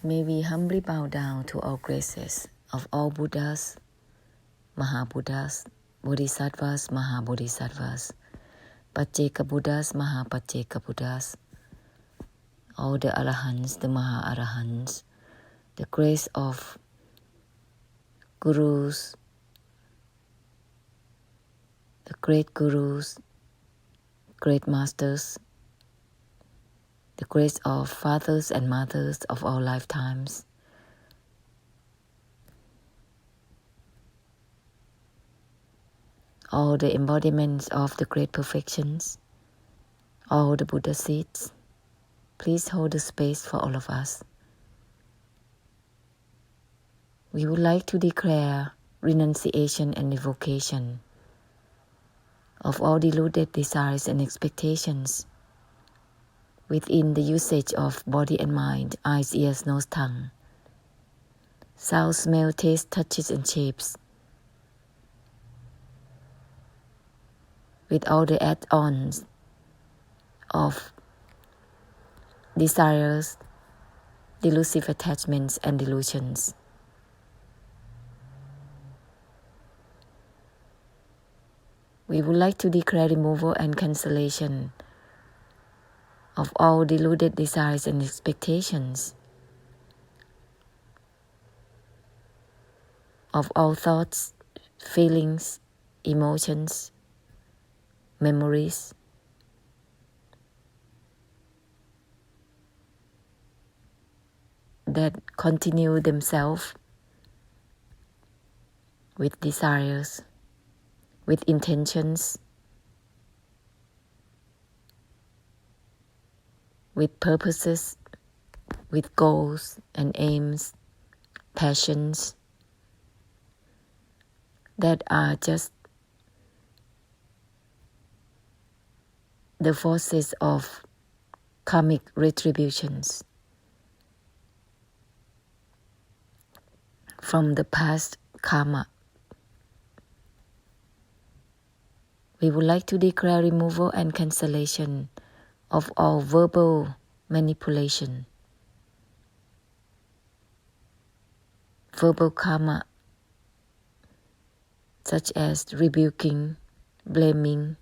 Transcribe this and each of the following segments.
May we humbly bow down to all graces of all Buddhas, Mahabuddhas, Bodhisattvas, Mahabodhisattvas, Pacceka Buddhas, Mahapacceka Buddhas, all the Arahants, the Maha-Arahants, the grace of Gurus, the great Gurus, great Masters, the grace of fathers and mothers of all lifetimes, all the embodiments of the great perfections, all the Buddha seeds. Please hold the space for all of us. We would like to declare renunciation and evocation of all deluded desires and expectations within the usage of body and mind, eyes, ears, nose, tongue, sound, smell, taste, touches, and shapes, with all the add-ons of desires, delusive attachments, and delusions. We would like to declare removal and cancellation of all deluded desires and expectations, of all thoughts, feelings, emotions, memories, that continue themselves with desires, with intentions, with purposes, with goals and aims, passions, that are just the forces of karmic retributions from the past karma. We would like to declare removal and cancellation of all verbal manipulation, verbal karma, such as rebuking, blaming,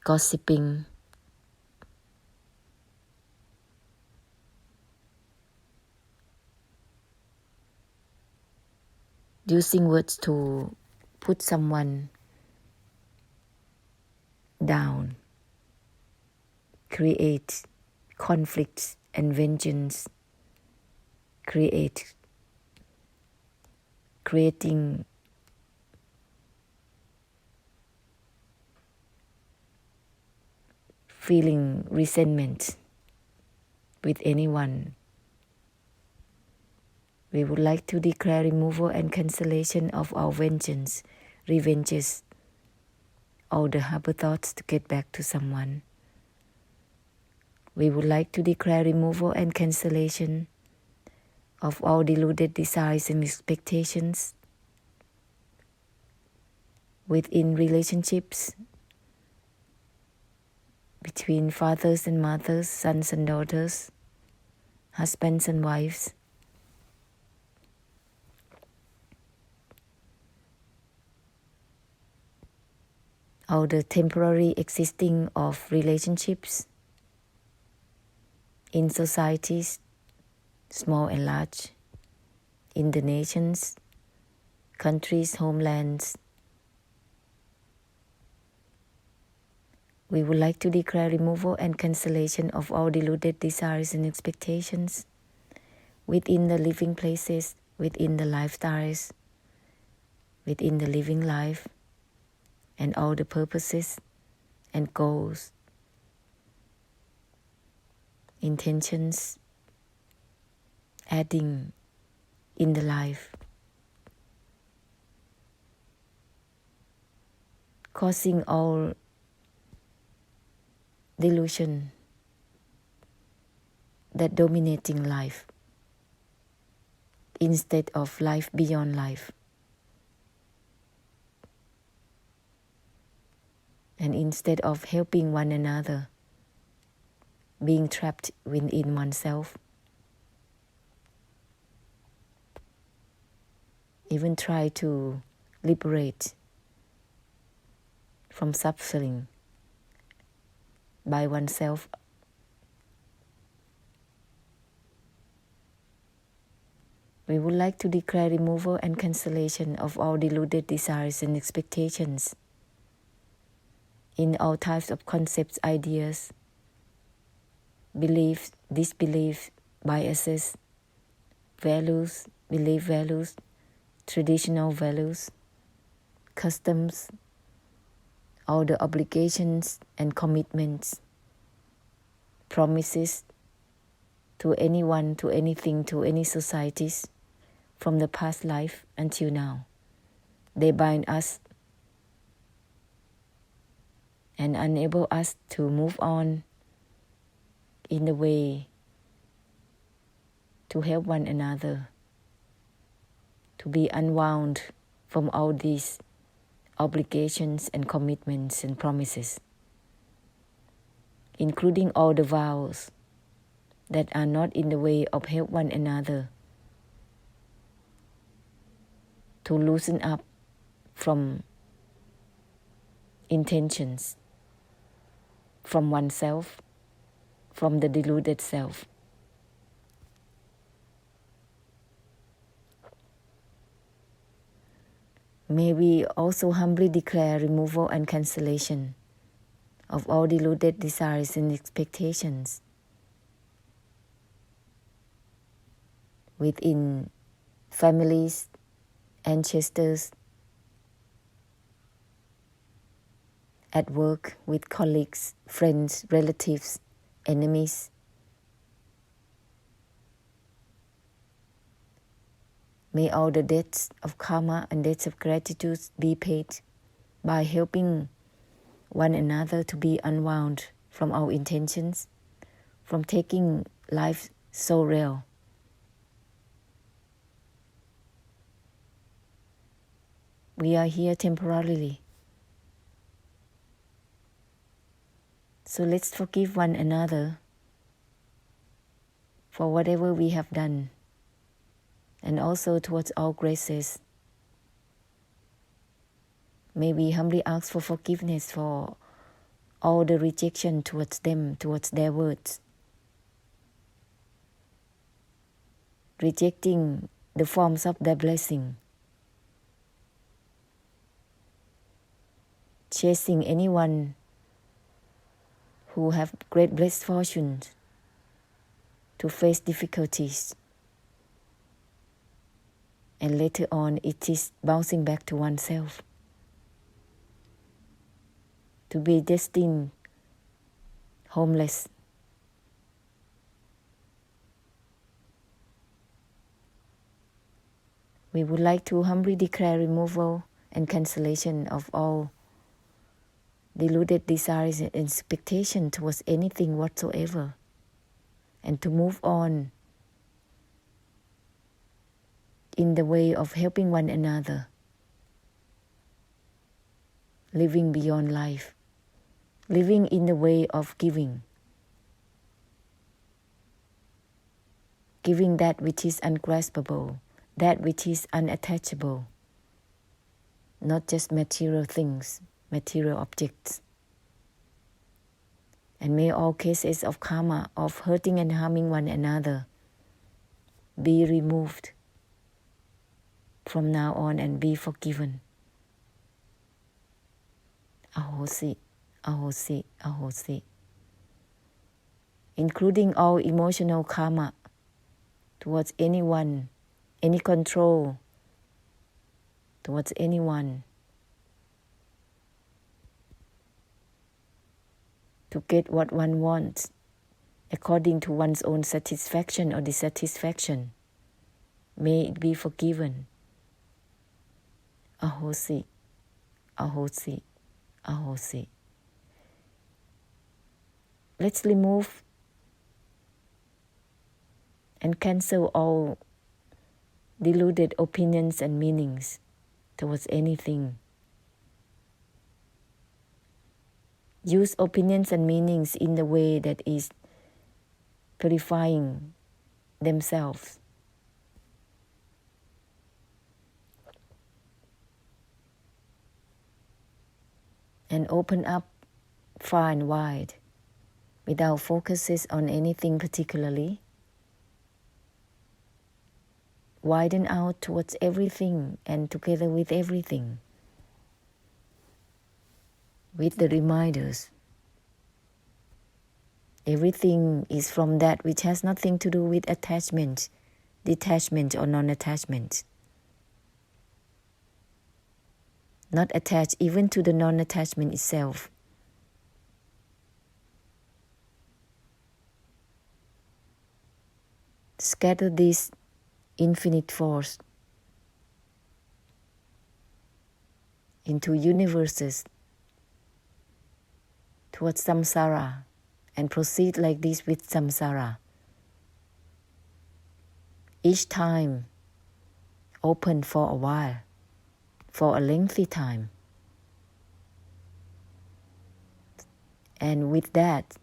gossiping, using words to put someone down, create conflicts and vengeance, creating feeling resentment with anyone. We would like to declare removal and cancellation of our vengeance, revenges, all the harbor thoughts to get back to someone. We would like to declare removal and cancellation of all deluded desires and expectations within relationships between fathers and mothers, sons and daughters, husbands and wives. All the temporary existing of relationships in societies, small and large, in the nations, countries, homelands. We would like to declare removal and cancellation of all deluded desires and expectations within the living places, within the lifestyles, within the living life, and all the purposes and goals, intentions, adding in the life, causing all delusion that dominating life instead of life beyond life. And instead of helping one another, being trapped within oneself, even try to liberate from suffering by oneself. We would like to declare removal and cancellation of all deluded desires and expectations in all types of concepts, ideas, beliefs, disbeliefs, biases, values, belief values, traditional values, customs, all the obligations and commitments, promises to anyone, to anything, to any societies from the past life until now. They bind us and enable us to move on in the way to help one another, to be unwound from all these obligations and commitments and promises, including all the vows that are not in the way of help one another, to loosen up from intentions, from oneself, from the deluded self. May we also humbly declare removal and cancellation of all deluded desires and expectations within families, ancestors, at work, with colleagues, friends, relatives, enemies. May all the debts of karma and debts of gratitude be paid by helping one another to be unwound from our intentions, from taking life so real. We are here temporarily. So let's forgive one another for whatever we have done, and also towards all graces. May we humbly ask for forgiveness for all the rejection towards them, towards their words. Rejecting the forms of their blessing. Chasing anyone who have great blessed fortunes to face difficulties. And later on it is bouncing back to oneself. To be destined homeless. We would like to humbly declare removal and cancellation of all deluded desires and expectation towards anything whatsoever, and to move on in the way of helping one another, living beyond life, living in the way of giving, giving that which is ungraspable, that which is unattachable, not just material things, material objects. And may all cases of karma, of hurting and harming one another, be removed from now on and be forgiven. Ahosi, ahosi, ahosi. Including all emotional karma towards anyone, any control towards anyone, to get what one wants according to one's own satisfaction or dissatisfaction. May it be forgiven. Ahosi, ahosi, ahosi. Let's remove and cancel all deluded opinions and meanings towards anything. Use opinions and meanings in the way that is purifying themselves. and open up far and wide without focuses on anything particularly. Widen out towards everything and together with everything, with the reminders. Everything is from that which has nothing to do with attachment, detachment or non-attachment. Not attached even to the non-attachment itself. Scatter this infinite force into universes towards samsara and proceed like this with samsara. Each time open for a while, for a lengthy time. And with that,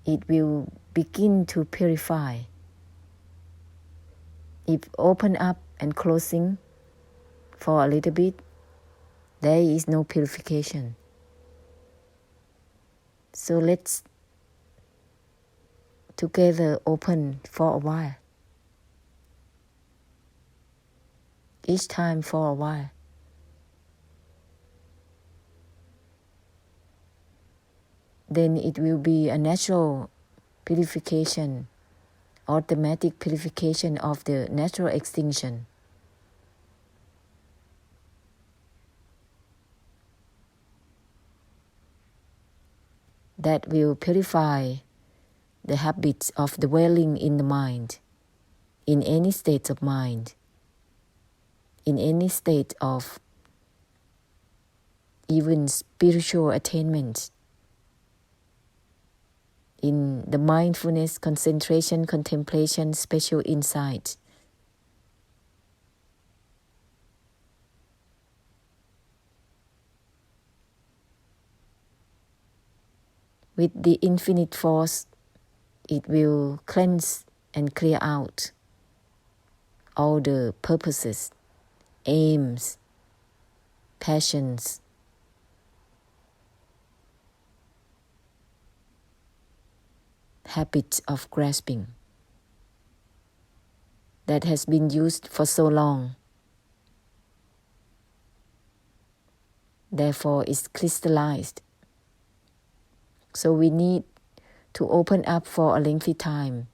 it will begin to purify. If open up and closing for a little bit, there is no purification. So let's together open for a while. Each time for a while. Then it will be a natural purification, automatic purification of the natural extinction. That will purify the habits of dwelling in the mind, in any state of mind, in any state of even spiritual attainment, in the mindfulness, concentration, contemplation, special insight. With the infinite force, it will cleanse and clear out all the purposes, aims, passions, habits of grasping that has been used for so long. Therefore, it's crystallized. So we need to open up for a lengthy time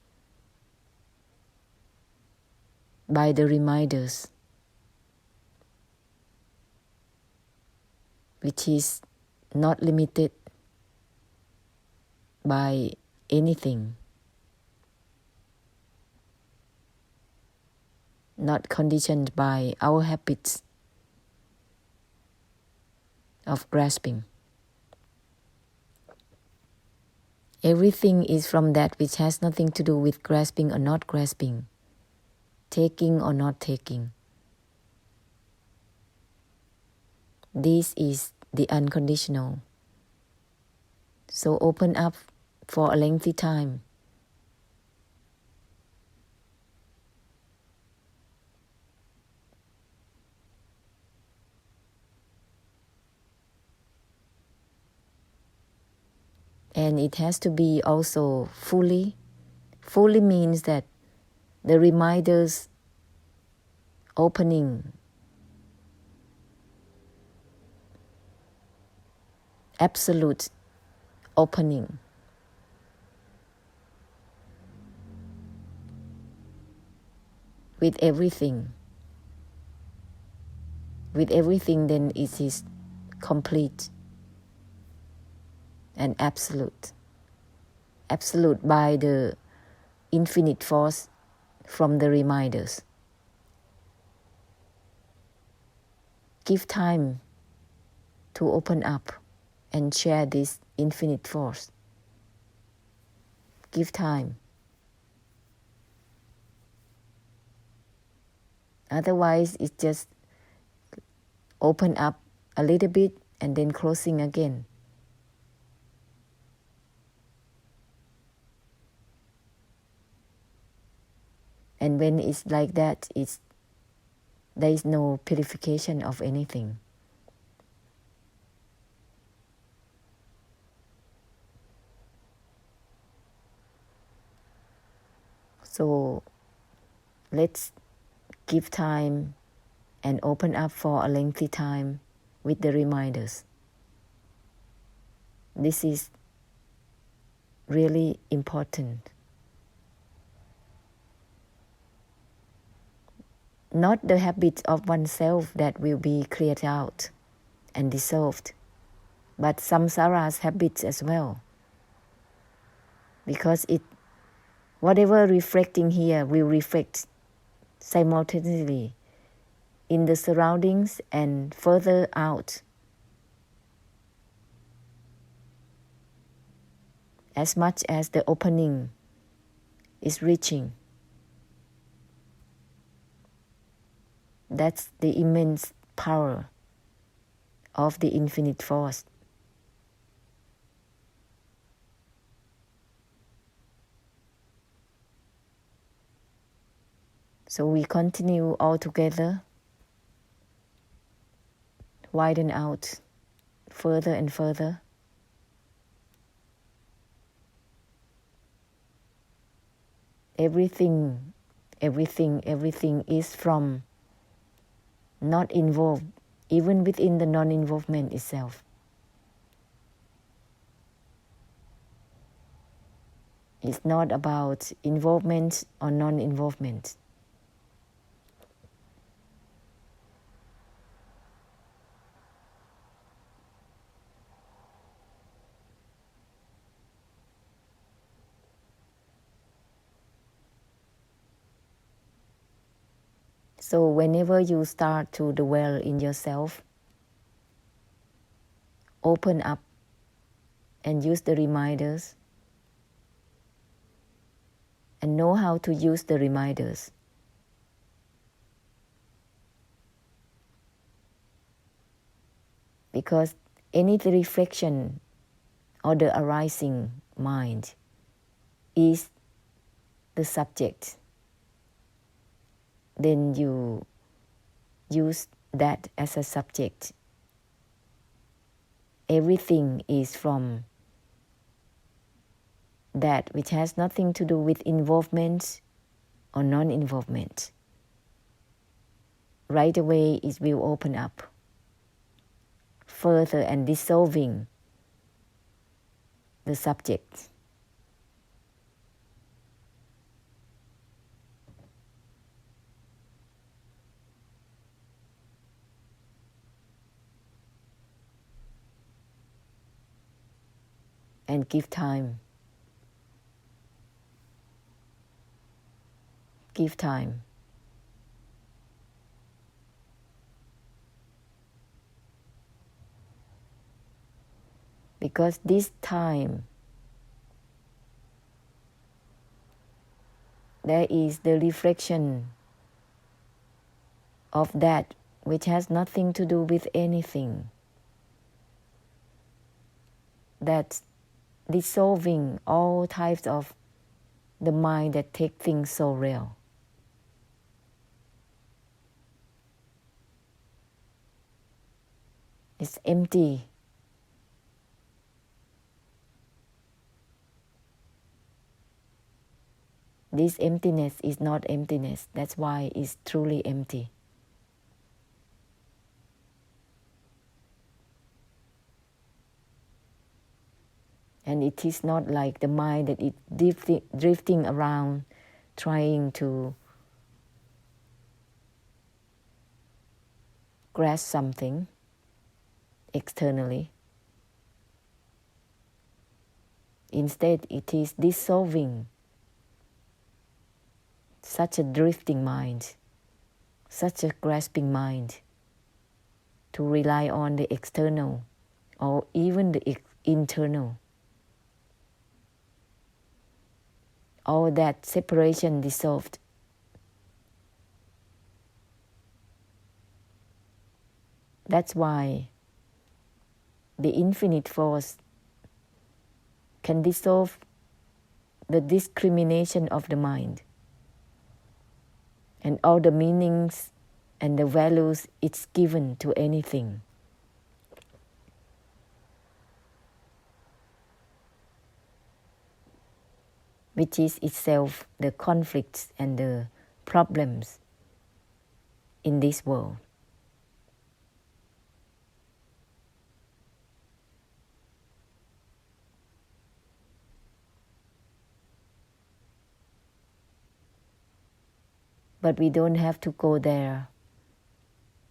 by the reminders, which is not limited by anything, not conditioned by our habits of grasping. Everything is from that which has nothing to do with grasping or not grasping, taking or not taking. This is the unconditional. So open up for a lengthy time. And it has to be also fully. Fully means that the reminders opening, absolute opening. With everything. With everything, then it is complete and absolute. Absolute by the infinite force from the reminders. Give time to open up and share this infinite force. Give time. Otherwise, it's just open up a little bit and then closing again. And when it's like that, there is no purification of anything. So let's give time and open up for a lengthy time with the reminders. This is really important. Not the habits of oneself that will be cleared out and dissolved, but samsara's habits as well. Because whatever reflecting here will reflect simultaneously in the surroundings and further out. As much as the opening is reaching. That's the immense power of the infinite force. So we continue all together, widen out further and further. Everything is from not involved, even within the non-involvement itself. It's not about involvement or non-involvement. So whenever you start to dwell in yourself, open up and use the reminders and know how to use the reminders. Because any reflection or the arising mind is the subject. Then you use that as a subject. Everything is from that which has nothing to do with involvement or non-involvement. Right away it will open up further and dissolving the subject. And give time. Give time. Because this time, there is the reflection of that which has nothing to do with anything. That's dissolving all types of the mind that take things so real. It's empty. This emptiness is not emptiness. That's why it's truly empty. And it is not like the mind that is drifting around, trying to grasp something externally. Instead, it is dissolving such a drifting mind, such a grasping mind, to rely on the external or even the internal. All that separation dissolved. That's why the infinite force can dissolve the discrimination of the mind and all the meanings and the values it's given to anything. which is itself the conflicts and the problems in this world. But we don't have to go there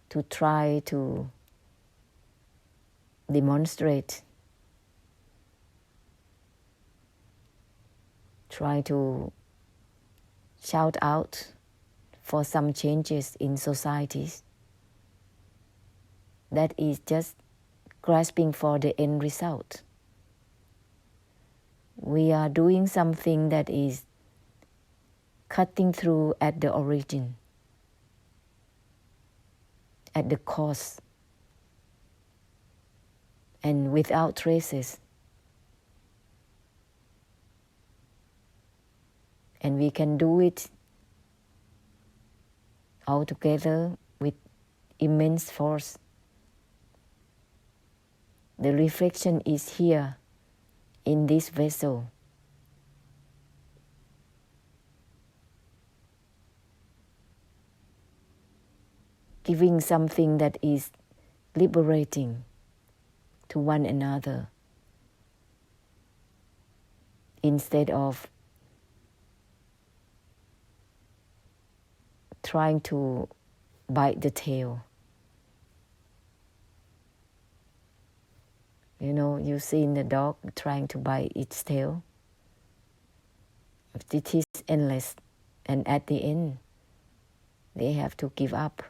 to try to demonstrate, try to shout out for some changes in societies. That is just grasping for the end result. We are doing something that is cutting through at the origin, at the cause, and without traces. And we can do it all together with immense force. The reflection is here in this vessel. Giving something that is liberating to one another instead of trying to bite the tail. You know, you've seen the dog trying to bite its tail. It is endless, and at the end, they have to give up.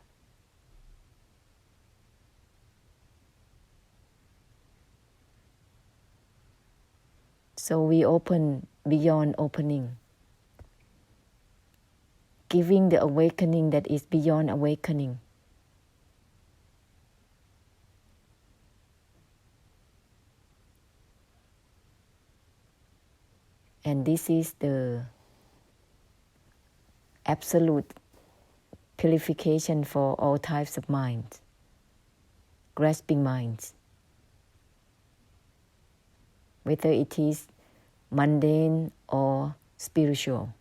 So we open beyond opening, giving the awakening that is beyond awakening. And this is the absolute purification for all types of minds, grasping minds. Whether it is mundane or spiritual.